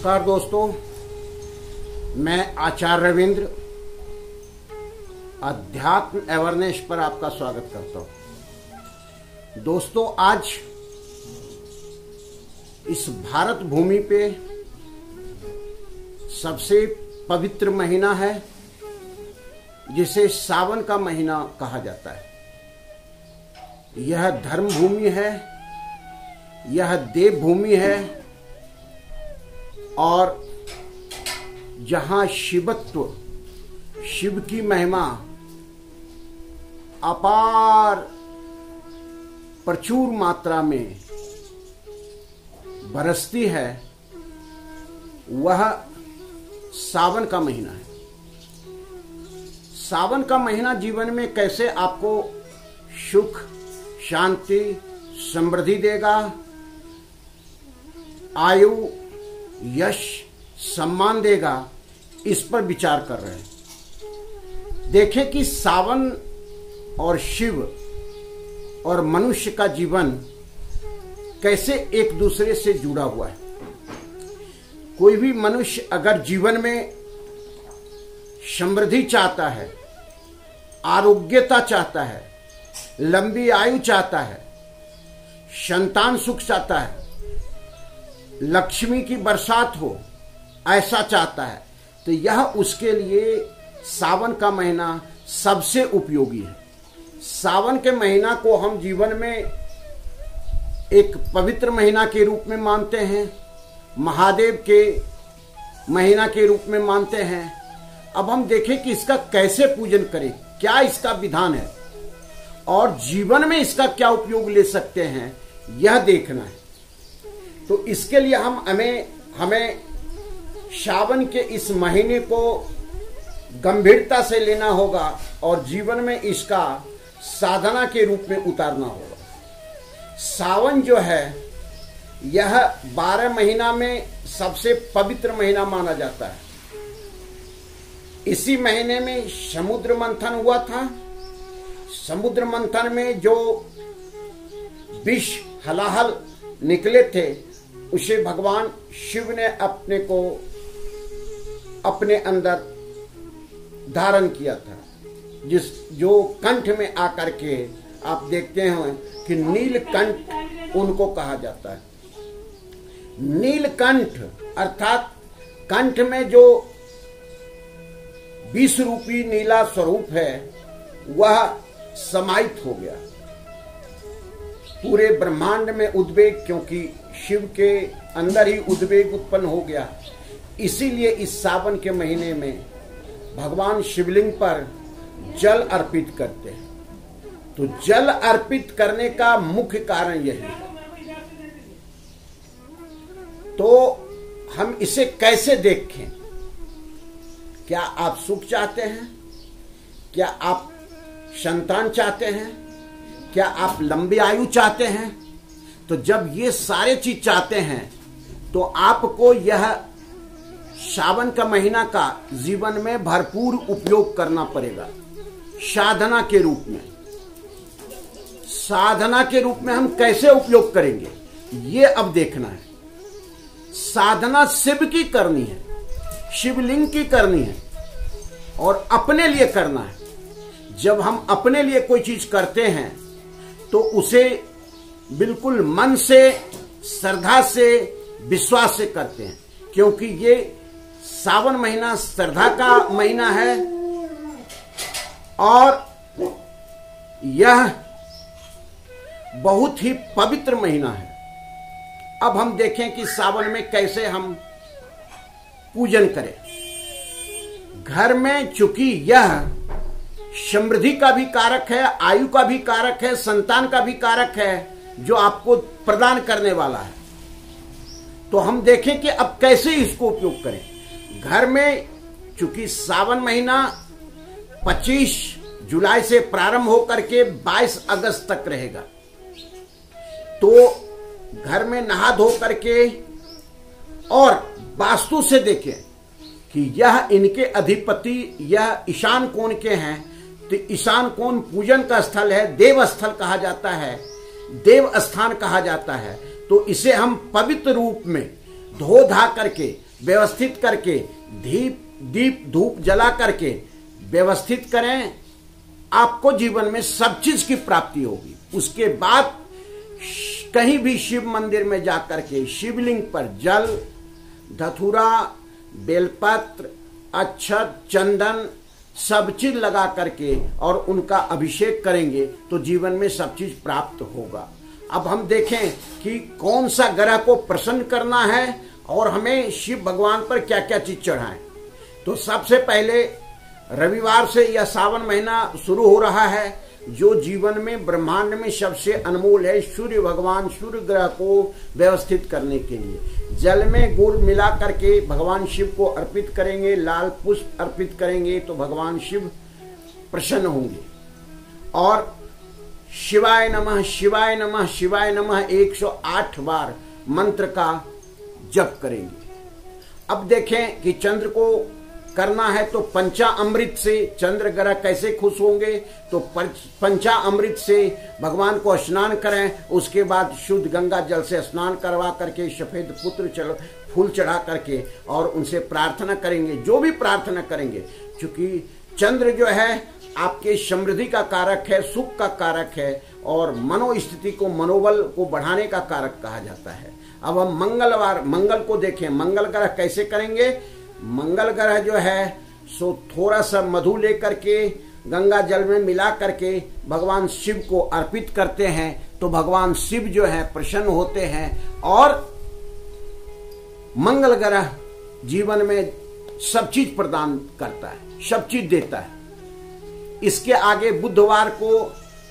नमस्कार दोस्तों, मैं आचार्य रविंद्र अध्यात्म अवेयरनेस पर आपका स्वागत करता हूं। दोस्तों, आज इस भारत भूमि पे सबसे पवित्र महीना है जिसे सावन का महीना कहा जाता है। यह धर्म भूमि है, यह देव भूमि है और जहां शिवत्व, शिव की महिमा अपार प्रचुर मात्रा में बरसती है, वह सावन का महीना है। सावन का महीना जीवन में कैसे आपको सुख, शांति, समृद्धि देगा, आयु, यश, सम्मान देगा, इस पर विचार कर रहे हैं। देखें कि सावन और शिव और मनुष्य का जीवन कैसे एक दूसरे से जुड़ा हुआ है। कोई भी मनुष्य अगर जीवन में समृद्धि चाहता है, आरोग्यता चाहता है, लंबी आयु चाहता है, संतान सुख चाहता है, लक्ष्मी की बरसात हो, ऐसा चाहता है, तो यह उसके लिए सावन का महीना सबसे उपयोगी है। सावन के महीना को हम जीवन में एक पवित्र महीना के रूप में मानते हैं, महादेव के महीना के रूप में मानते हैं। अब हम देखें कि इसका कैसे पूजन करें, क्या इसका विधान है और जीवन में इसका क्या उपयोग ले सकते हैं, यह देखना है। तो इसके लिए हमें सावन के इस महीने को गंभीरता से लेना होगा और जीवन में इसका साधना के रूप में उतारना होगा। सावन जो है यह 12 महीना में सबसे पवित्र महीना माना जाता है। इसी महीने में समुद्र मंथन हुआ था। समुद्र मंथन में जो विष हलाहल निकले थे, उसे भगवान शिव ने अपने को अपने अंदर धारण किया था, जो कंठ में आकर के आप देखते हैं कि नीलकंठ उनको कहा जाता है। नीलकंठ अर्थात कंठ में जो विष रूपी नीला स्वरूप है वह समाहित हो गया। पूरे ब्रह्मांड में उद्वेग, क्योंकि शिव के अंदर ही उद्वेग उत्पन्न हो गया। इसीलिए इस सावन के महीने में भगवान शिवलिंग पर जल अर्पित करते हैं। तो जल अर्पित करने का मुख्य कारण यही है। तो हम इसे कैसे देखें? क्या आप सुख चाहते हैं? क्या आप संतान चाहते हैं? क्या आप लंबी आयु चाहते हैं? तो जब ये सारे चीज चाहते हैं तो आपको यह सावन का महीना का जीवन में भरपूर उपयोग करना पड़ेगा। साधना के रूप में, साधना के रूप में हम कैसे उपयोग करेंगे ये अब देखना है। साधना शिव की करनी है, शिवलिंग की करनी है और अपने लिए करना है। जब हम अपने लिए कोई चीज करते हैं तो उसे बिल्कुल मन से, श्रद्धा से, विश्वास से करते हैं, क्योंकि ये सावन महीना श्रद्धा का महीना है और यह बहुत ही पवित्र महीना है। अब हम देखें कि सावन में कैसे हम पूजन करें। घर में चूंकि यह समृद्धि का भी कारक है, आयु का भी कारक है, संतान का भी कारक है, जो आपको प्रदान करने वाला है। तो हम देखें कि अब कैसे इसको उपयोग करें। घर में चूंकि सावन महीना 25 जुलाई से प्रारंभ होकर के 22 अगस्त तक रहेगा, तो घर में नहा धो करके और वास्तु से देखें कि यह इनके अधिपति यह ईशान कोण के हैं, तो ईशान कोण पूजन का स्थल है, देव स्थल कहा जाता है, देव स्थान कहा जाता है। तो इसे हम पवित्र रूप में धो धा करके व्यवस्थित करके दीप धूप जला करके व्यवस्थित करें, आपको जीवन में सब चीज की प्राप्ति होगी। उसके बाद कहीं भी शिव मंदिर में जाकर के शिवलिंग पर जल, धतूरा, बेलपत्र, अक्षत, चंदन सब चीज लगा करके और उनका अभिषेक करेंगे तो जीवन में सब चीज प्राप्त होगा। अब हम देखें कि कौन सा ग्रह को प्रसन्न करना है और हमें शिव भगवान पर क्या क्या चीज चढ़ाएं। तो सबसे पहले रविवार से यह सावन महीना शुरू हो रहा है, जो जीवन में ब्रह्मांड में सबसे अनमोल है। सूर्य भगवान, सूर्य ग्रह को व्यवस्थित करने के लिए जल में गुड़ मिला करके भगवान शिव को अर्पित करेंगे, लाल पुष्प अर्पित करेंगे तो भगवान शिव प्रसन्न होंगे। और शिवाय नमः, शिवाय नमः, शिवाय नमः 108 बार मंत्र का जप करेंगे। अब देखें कि चंद्र को करना है तो पंचामृत से चंद्र ग्रह कैसे खुश होंगे, तो पंचामृत से भगवान को स्नान करें। उसके बाद शुद्ध गंगा जल से स्नान करवा करके सफेद पुत्र फूल चढ़ा करके और उनसे प्रार्थना करेंगे, जो भी प्रार्थना करेंगे। क्योंकि चंद्र जो है आपके समृद्धि का कारक है, सुख का कारक है और मनोस्थिति को, मनोबल को बढ़ाने का कारक कहा जाता है। अब हम मंगल को देखें, मंगल ग्रह कैसे करेंगे। मंगल ग्रह जो है सो थोड़ा सा मधु लेकर के गंगा जल में मिला करके भगवान शिव को अर्पित करते हैं तो भगवान शिव जो है प्रसन्न होते हैं और मंगल ग्रह जीवन में सब चीज प्रदान करता है, सब चीज देता है। इसके आगे बुधवार को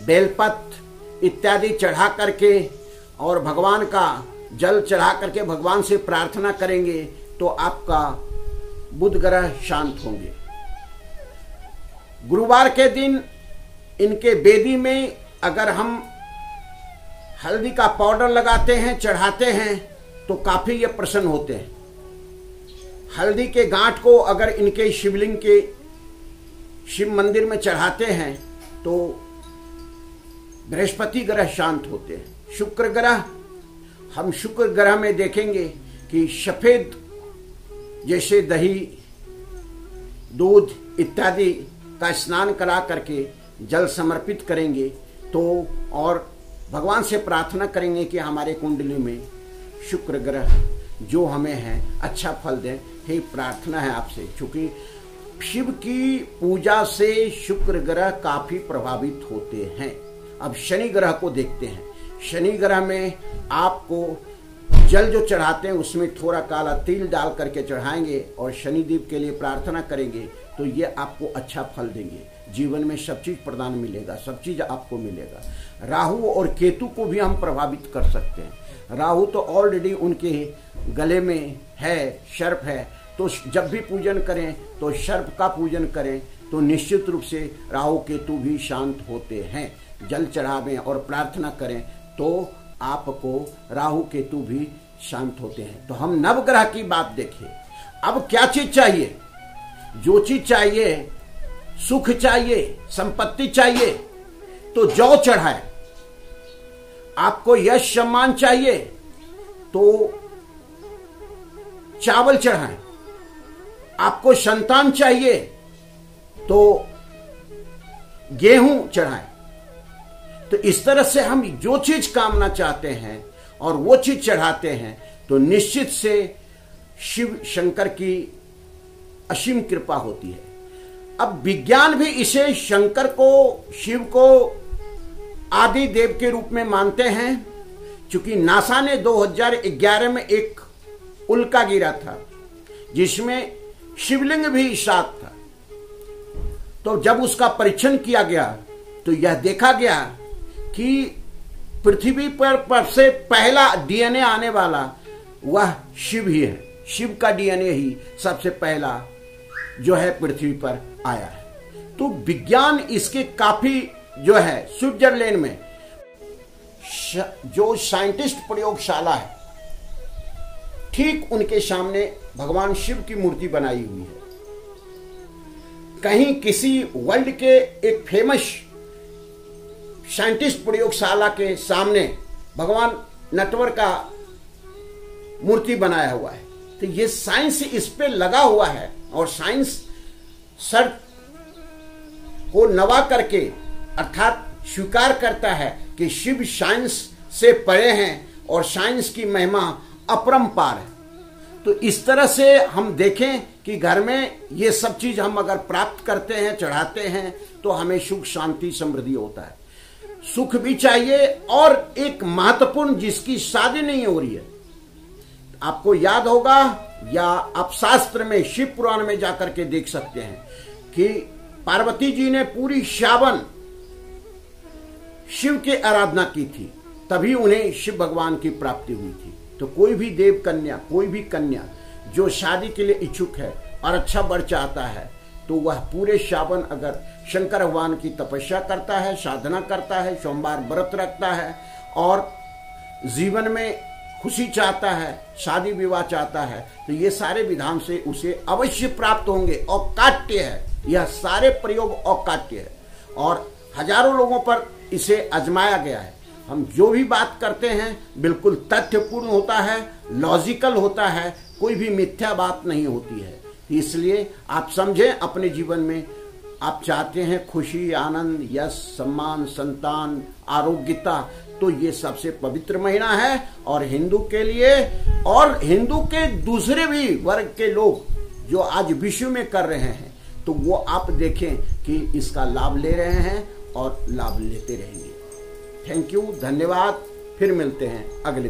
बेलपत्र इत्यादि चढ़ा करके और भगवान का जल चढ़ा करके भगवान से प्रार्थना करेंगे तो आपका बुध ग्रह शांत होंगे। गुरुवार के दिन इनके बेदी में अगर हम हल्दी का पाउडर लगाते हैं, चढ़ाते हैं तो काफी ये प्रसन्न होते हैं। हल्दी के गांठ को अगर इनके शिवलिंग के शिव मंदिर में चढ़ाते हैं तो बृहस्पति ग्रह शांत होते हैं। शुक्र ग्रह, हम शुक्र ग्रह में देखेंगे कि सफेद जैसे दही, दूध इत्यादि का स्नान करा करके जल समर्पित करेंगे तो और भगवान से प्रार्थना करेंगे कि हमारे कुंडली में शुक्र ग्रह जो हमें है अच्छा फल दें। हे प्रार्थना है आपसे, क्योंकि शिव की पूजा से शुक्र ग्रह काफी प्रभावित होते हैं। अब शनि ग्रह को देखते हैं। शनि ग्रह में आपको जल जो चढ़ाते हैं उसमें थोड़ा काला तिल डाल करके चढ़ाएंगे और शनिदेव के लिए प्रार्थना करेंगे तो ये आपको अच्छा फल देंगे। जीवन में सब चीज प्रदान मिलेगा, सब चीज आपको मिलेगा। राहु और केतु को भी हम प्रभावित कर सकते हैं। राहु तो ऑलरेडी उनके गले में है, सर्प है, तो जब भी पूजन करें तो सर्प का पूजन करें तो निश्चित रूप से राहु केतु भी शांत होते हैं। जल चढ़ावें और प्रार्थना करें तो आपको राहु केतु भी शांत होते हैं। तो हम नवग्रह की बात देखें। अब क्या चीज चाहिए? जो चीज चाहिए, सुख चाहिए, संपत्ति चाहिए तो जौ चढ़ाए। आपको यश सम्मान चाहिए तो चावल चढ़ाएं। आपको संतान चाहिए तो गेहूं चढ़ाएं। तो इस तरह से हम जो चीज कामना चाहते हैं और वो चीज चढ़ाते हैं तो निश्चित से शिव शंकर की असीम कृपा होती है। अब विज्ञान भी इसे शंकर को, शिव को आदि देव के रूप में मानते हैं, क्योंकि नासा ने 2011 में एक उल्का गिरा था जिसमें शिवलिंग भी साथ था। तो जब उसका परीक्षण किया गया तो यह देखा गया कि पृथ्वी पर से पहला डीएनए आने वाला वह शिव ही है। शिव का डीएनए ही सबसे पहला जो है पृथ्वी पर आया है। तो विज्ञान इसके काफी जो है स्विट्जरलैंड में जो साइंटिस्ट प्रयोगशाला है ठीक उनके सामने भगवान शिव की मूर्ति बनाई हुई है। कहीं किसी वर्ल्ड के एक फेमस साइंटिस्ट प्रयोगशाला के सामने भगवान नटवर का मूर्ति बनाया हुआ है। तो ये साइंस इस पे लगा हुआ है और साइंस सर को नवा करके अर्थात स्वीकार करता है कि शिव साइंस से परे हैं और साइंस की महिमा अपरंपार है। तो इस तरह से हम देखें कि घर में ये सब चीज हम अगर प्राप्त करते हैं, चढ़ाते हैं, तो हमें सुख, शांति, समृद्धि होता है। सुख भी चाहिए और एक महत्वपूर्ण जिसकी शादी नहीं हो रही है, आपको याद होगा या आप शास्त्र में शिव पुराण में जाकर के देख सकते हैं कि पार्वती जी ने पूरी श्रावण शिव की आराधना की थी, तभी उन्हें शिव भगवान की प्राप्ति हुई थी। तो कोई भी देव कन्या, कोई भी कन्या जो शादी के लिए इच्छुक है और अच्छा वर चाहता है, तो वह पूरे श्रावण अगर शंकर भगवान की तपस्या करता है, साधना करता है, सोमवार व्रत रखता है और जीवन में खुशी चाहता है, शादी विवाह चाहता है, तो ये सारे विधान से उसे अवश्य प्राप्त होंगे। अकाट्य है, यह सारे प्रयोग अकाट्य है और हजारों लोगों पर इसे आजमाया गया है। हम जो भी बात करते हैं बिल्कुल तथ्यपूर्ण होता है, लॉजिकल होता है, कोई भी मिथ्या बात नहीं होती है। इसलिए आप समझें, अपने जीवन में आप चाहते हैं खुशी, आनंद, यश, सम्मान, संतान, आरोग्यता, तो ये सबसे पवित्र महीना है और हिंदू के लिए और हिंदू के दूसरे भी वर्ग के लोग जो आज विश्व में कर रहे हैं, तो वो आप देखें कि इसका लाभ ले रहे हैं और लाभ लेते रहेंगे। थैंक यू, धन्यवाद। फिर मिलते हैं अगले